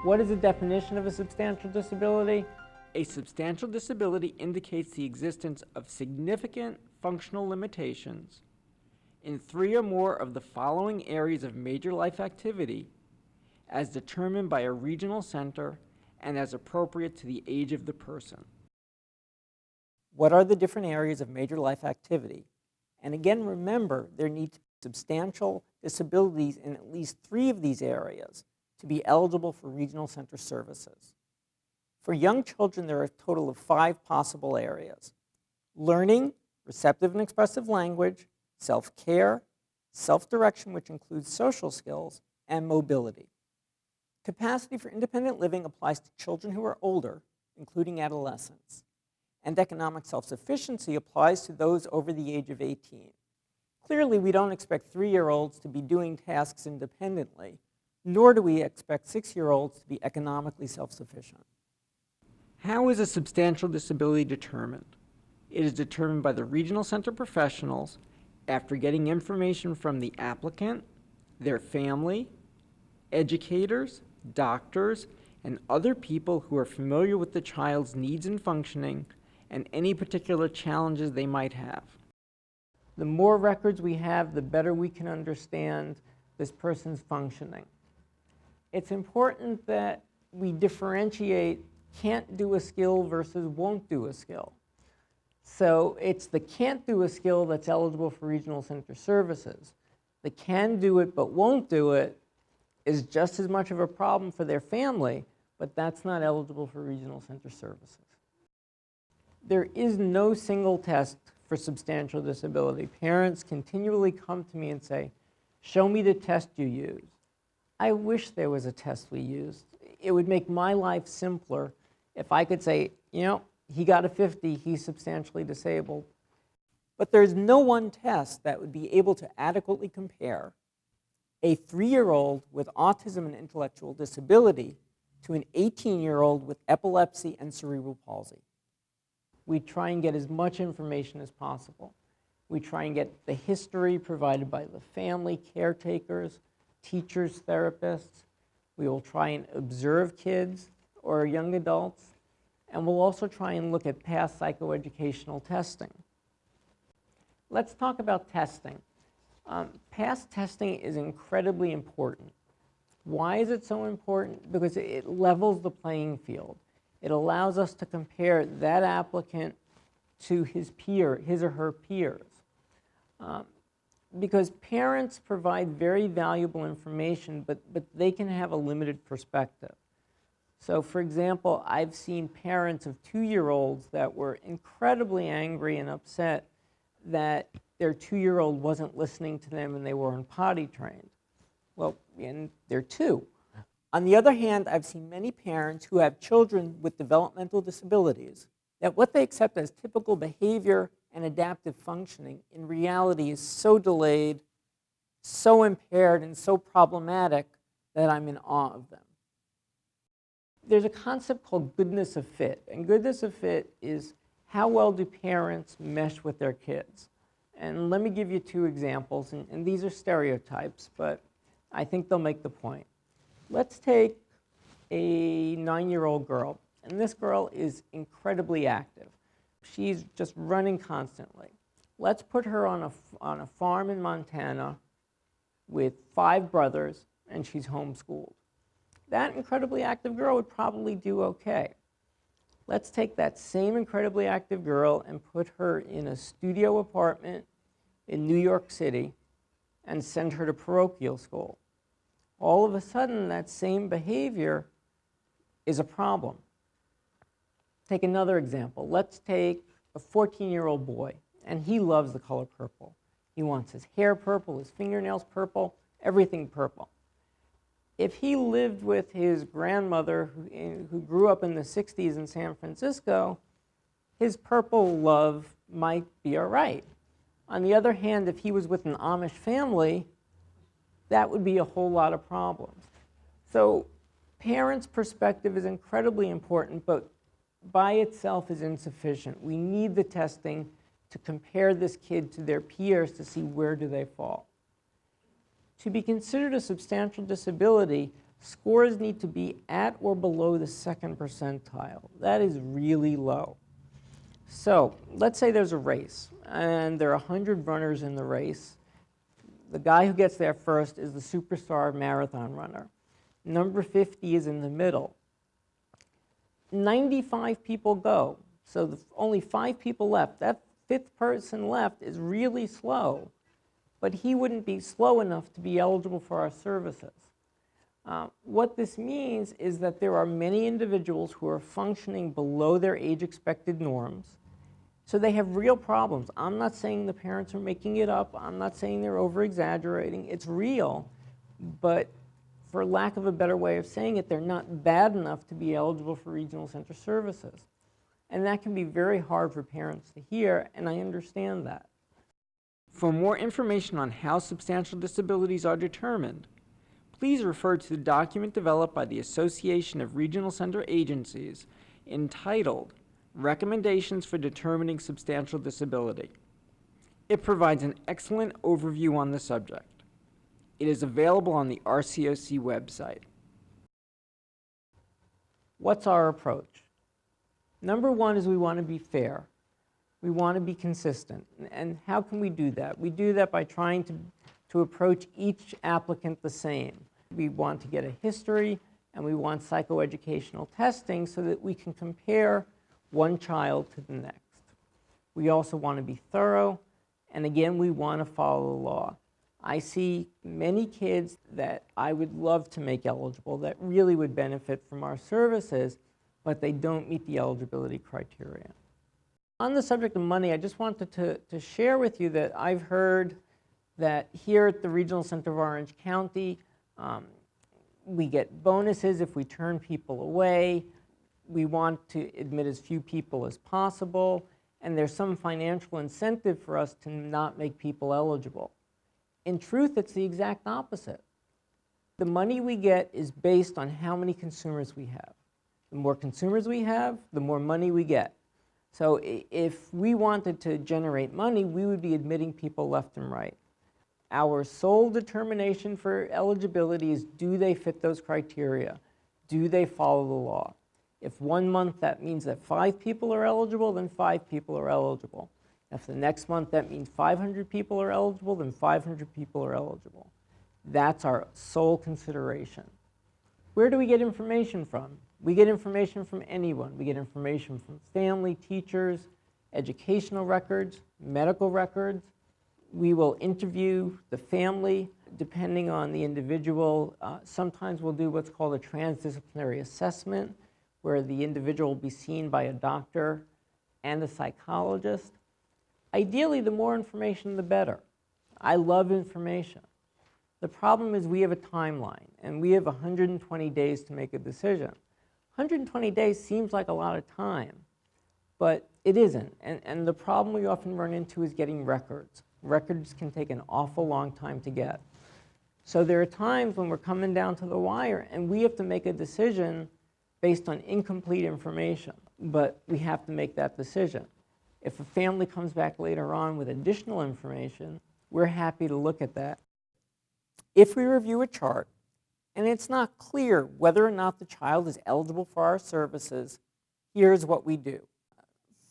What is the definition of a substantial disability? A substantial disability indicates the existence of significant functional limitations in 3 or more of the following areas of major life activity as determined by a regional center and as appropriate to the age of the person. What are the different areas of major life activity? And again, remember, there need to be substantial disabilities in at least 3 of these areas to be eligible for regional center services. For young children, there are a total of 5 possible areas: learning, receptive and expressive language, self-care, self-direction, which includes social skills, and mobility. Capacity for independent living applies to children who are older, including adolescents, and economic self-sufficiency applies to those over the age of 18. Clearly, we don't expect 3-year-olds to be doing tasks independently, nor do we expect 6-year-olds to be economically self-sufficient. How is a substantial disability determined? It is determined by the regional center professionals after getting information from the applicant, their family, educators, doctors, and other people who are familiar with the child's needs and functioning and any particular challenges they might have. The more records we have, the better we can understand this person's functioning. It's important that we differentiate can't do a skill versus won't do a skill. So it's the can't do a skill that's eligible for regional center services. The can do it but won't do it is just as much of a problem for their family, but that's not eligible for regional center services. There is no single test for substantial disability. Parents continually come to me and say, show me the test you use. I wish there was a test we used. It would make my life simpler if I could say, you know, he got a 50, he's substantially disabled. But there's no one test that would be able to adequately compare a 3-year-old with autism and intellectual disability to an 18-year-old with epilepsy and cerebral palsy. We try and get as much information as possible. We try and get the history provided by the family, caretakers, teachers, therapists. We will try and observe kids or young adults, and we'll also try and look at past psychoeducational testing. Let's talk about testing. Past testing is incredibly important. Why is it so important? Because it levels the playing field. It allows us to compare that applicant to his or her peers. Because parents provide very valuable information, but they can have a limited perspective. So for example, I've seen parents of 2-year-olds that were incredibly angry and upset that their 2-year-old wasn't listening to them and they weren't potty trained. Well, and they're 2. On the other hand, I've seen many parents who have children with developmental disabilities that what they accept as typical behavior and adaptive functioning in reality is so delayed, so impaired, and so problematic that I'm in awe of them. There's a concept called goodness of fit, and goodness of fit is how well do parents mesh with their kids. And let me give you 2 examples, and these are stereotypes, but I think they'll make the point. Let's take a 9-year-old girl, and this girl is incredibly active. She's just running constantly. Let's put her on a farm in Montana with 5 brothers, and she's homeschooled. That incredibly active girl would probably do okay. Let's take that same incredibly active girl and put her in a studio apartment in New York City and send her to parochial school. All of a sudden, that same behavior is a problem. Take another example. Let's take a 14-year-old boy, and he loves the color purple. He wants his hair purple, his fingernails purple, everything purple. If he lived with his grandmother who grew up in the 60s in San Francisco, his purple love might be all right. On the other hand, if he was with an Amish family, that would be a whole lot of problems. So parents' perspective is incredibly important, but by itself is insufficient. We need the testing to compare this kid to their peers to see where do they fall. To be considered a substantial disability, scores need to be at or below the second percentile. That is really low. So let's say there's a race, and there are 100 runners in the race. The guy who gets there first is the superstar marathon runner. Number 50 is in the middle. 95 people go, so only 5 people left. That 5th person left is really slow, but he wouldn't be slow enough to be eligible for our services. What this means is that there are many individuals who are functioning below their age expected norms, so they have real problems. I'm not saying the parents are making it up. I'm not saying they're over-exaggerating. It's real, but for lack of a better way of saying it, they're not bad enough to be eligible for regional center services. And that can be very hard for parents to hear, and I understand that. For more information on how substantial disabilities are determined, please refer to the document developed by the Association of Regional Center Agencies entitled Recommendations for Determining Substantial Disability. It provides an excellent overview on the subject. It is available on the RCOC website. What's our approach? Number one is we want to be fair. We want to be consistent. And how can we do that? We do that by trying to approach each applicant the same. We want to get a history, and we want psychoeducational testing so that we can compare one child to the next. We also want to be thorough, and again, we want to follow the law. I see many kids that I would love to make eligible that really would benefit from our services, but they don't meet the eligibility criteria. On the subject of money, I just wanted to share with you that I've heard that here at the Regional Center of Orange County, we get bonuses if we turn people away. We want to admit as few people as possible, and there's some financial incentive for us to not make people eligible. In truth, it's the exact opposite. The money we get is based on how many consumers we have. The more consumers we have, the more money we get. So if we wanted to generate money, we would be admitting people left and right. Our sole determination for eligibility is, do they fit those criteria? Do they follow the law? If 1 month that means that 5 people are eligible, then 5 people are eligible. If the next month that means 500 people are eligible, then 500 people are eligible. That's our sole consideration. Where do we get information from? We get information from anyone. We get information from family, teachers, educational records, medical records. We will interview the family depending on the individual. Sometimes we'll do what's called a transdisciplinary assessment, where the individual will be seen by a doctor and a psychologist. Ideally, the more information, the better. I love information. The problem is we have a timeline, and we have 120 days to make a decision. 120 days seems like a lot of time, but it isn't. And the problem we often run into is getting records. Records can take an awful long time to get. So there are times when we're coming down to the wire, and we have to make a decision based on incomplete information, but we have to make that decision. If a family comes back later on with additional information, we're happy to look at that. If we review a chart and it's not clear whether or not the child is eligible for our services, here's what we do.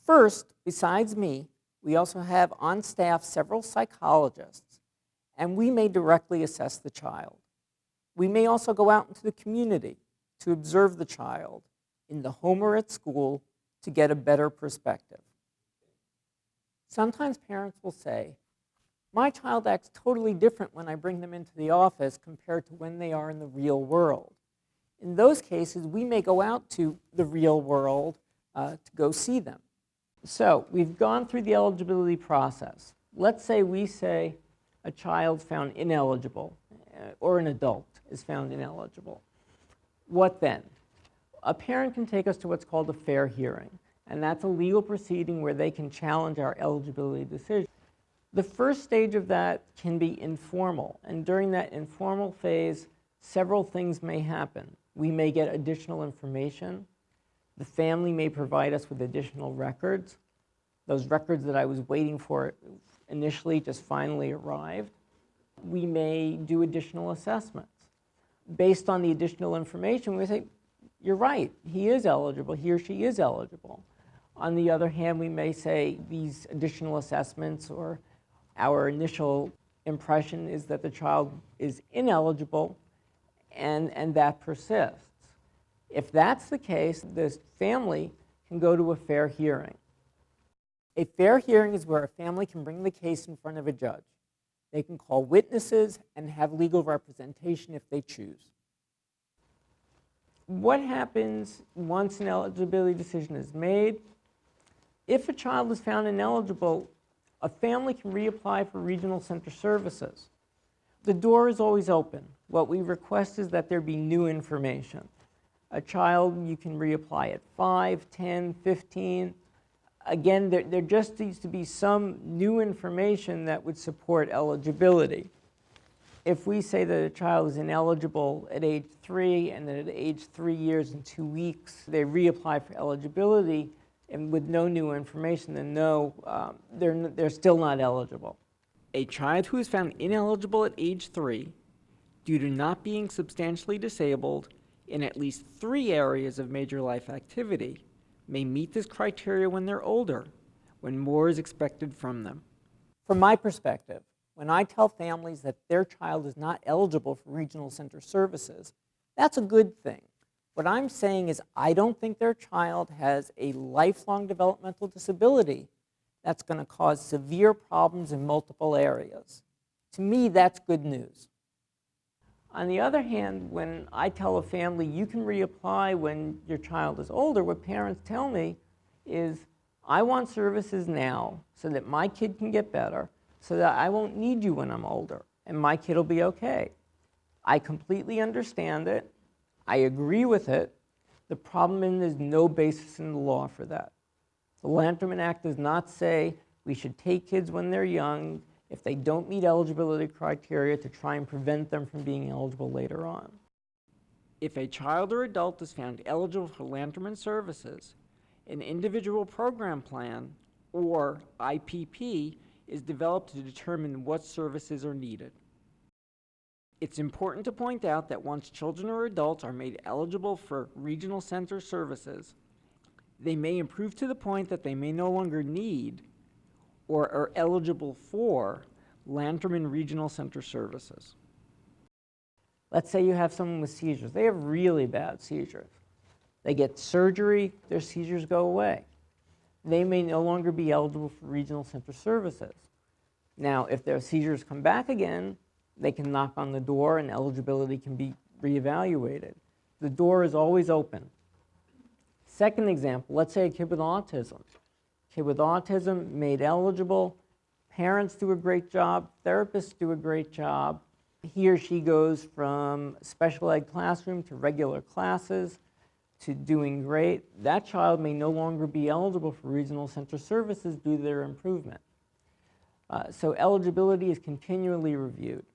First, besides me, we also have on staff several psychologists, and we may directly assess the child. We may also go out into the community to observe the child in the home or at school to get a better perspective. Sometimes parents will say, my child acts totally different when I bring them into the office compared to when they are in the real world. In those cases, we may go out to the real world to go see them. So we've gone through the eligibility process. Let's say we say a child found ineligible, or an adult is found ineligible. What then? A parent can take us to what's called a fair hearing, and that's a legal proceeding where they can challenge our eligibility decision. The first stage of that can be informal, and during that informal phase, several things may happen. We may get additional information. The family may provide us with additional records. Those records that I was waiting for initially just finally arrived. We may do additional assessments. based on the additional information, we say, you're right, he is eligible, he or she is eligible. On the other hand, we may say these additional assessments or our initial impression is that the child is ineligible, and that persists. If that's the case, the family can go to a fair hearing. A fair hearing is where a family can bring the case in front of a judge. They can call witnesses and have legal representation if they choose. What happens once an eligibility decision is made? If a child is found ineligible, a family can reapply for regional center services. The door is always open. What we request is that there be new information. A child, you can reapply at 5, 10, 15. Again, there just needs to be some new information that would support eligibility. If we say that a child is ineligible at age 3 and then at age 3 years and 2 weeks, they reapply for eligibility and with no new information, then no, they're still not eligible. A child who is found ineligible at age 3 due to not being substantially disabled in at least 3 areas of major life activity may meet this criteria when they're older, when more is expected from them. From my perspective, when I tell families that their child is not eligible for regional center services, that's a good thing. What I'm saying is I don't think their child has a lifelong developmental disability that's going to cause severe problems in multiple areas. To me, that's good news. On the other hand, when I tell a family you can reapply when your child is older, what parents tell me is, I want services now so that my kid can get better, so that I won't need you when I'm older, and my kid will be okay. I completely understand it. I agree with it. The problem is there's no basis in the law for that. The Lanterman Act does not say we should take kids when they're young if they don't meet eligibility criteria to try and prevent them from being eligible later on. If a child or adult is found eligible for Lanterman services, an individual program plan, or IPP, is developed to determine what services are needed. It's important to point out that once children or adults are made eligible for regional center services, they may improve to the point that they may no longer need or are eligible for Lanterman Regional Center services. Let's say you have someone with seizures. They have really bad seizures. They get surgery, their seizures go away. They may no longer be eligible for regional center services. Now, if their seizures come back again, they can knock on the door and eligibility can be reevaluated. The door is always open. Second example, let's say a kid with autism. Kid with autism made eligible, parents do a great job, therapists do a great job. He or she goes from special ed classroom to regular classes to doing great. That child may no longer be eligible for regional center services due to their improvement. So eligibility is continually reviewed.